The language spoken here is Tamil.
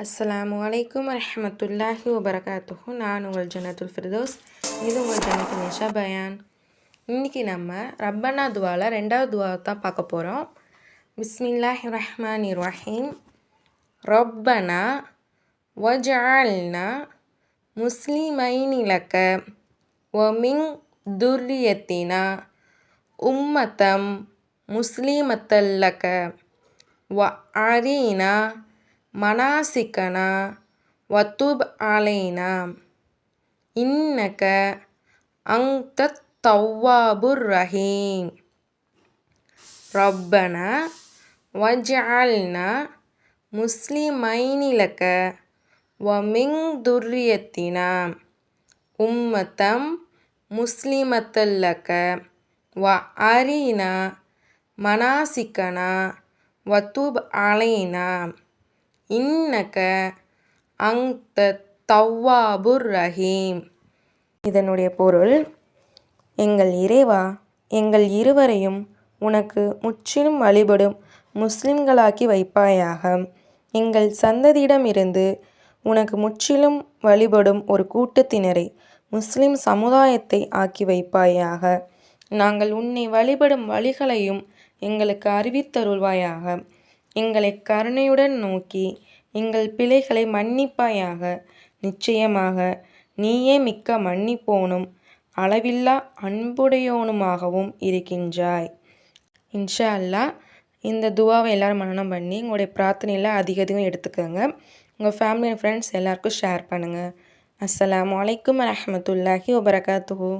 அஸ்ஸலாமு அலைக்கும் வரஹ்மத்துல்லாஹி வபரகாத்துஹு. நான் உங்கள் ஜன்னத்துல் ஃபிர்தௌஸ். இது உங்கள் ஜன்னத்து நிஷா பயான். இன்றைக்கி நம்ம ரப்பனா துவாவில் 2வது துவாவை தான் பார்க்க போகிறோம். பிஸ்மில்லாஹி ரஹ்மானி ரஹீம். ரப்பனா வஜஅல்னா முஸ்லிமைனி லக வமின் துர்ரியத்தினா உம்மத்தம் முஸ்லிமத்தல் லக வ அரீனா மனாசிக்கனா வத்துப் அலைனா இன்னக அன்தத் தவ்வாபுர் ரஹீம். ரப்பனா வஜஅல்னா முஸ்லிமைனி லக வமின் துர்ரியத்தினா உம்மத்தம் முஸ்லிமத்தல் லக வ அரீனா மனாசிக்கனா வத்துப் அலைனா இன்னக அன்தத் தவ்வாபுர் ரஹீம். இதனுடைய பொருள்: எங்கள் இறைவா, எங்கள் இருவரையும் உனக்கு முற்றிலும் வழிபடும் முஸ்லிம்களாக்கி வைப்பாயாக. எங்கள் சந்ததியிடமிருந்து உனக்கு முற்றிலும் வழிபடும் ஒரு கூட்டத்தினரை, முஸ்லிம் சமுதாயத்தை ஆக்கி வைப்பாயாக. நாங்கள் உன்னை வழிபடும் வழிகளையும் எங்களுக்கு அறிவித்தருள்வாயாக. எங்களை கருணையுடன் நோக்கி எங்கள் பிழைகளை மன்னிப்பாயாக. நிச்சயமாக நீயே மிக்க மன்னிப்போனும் அளவில்லா அன்புடையோனுமாகவும் இருக்கின்றாய். இன்ஷா அல்லாஹ் இந்த துவாவை எல்லோரும் மனனம் பண்ணி உங்களுடைய பிரார்த்தனையில் அதிகம் எடுத்துக்கோங்க. உங்கள் ஃபேமிலி அண்ட் ஃப்ரெண்ட்ஸ் எல்லாருக்கும் ஷேர் பண்ணுங்கள். அஸ்ஸலாமு அலைக்கும் வரஹ்மத்துல்லாஹி வபரகாத்துஹு.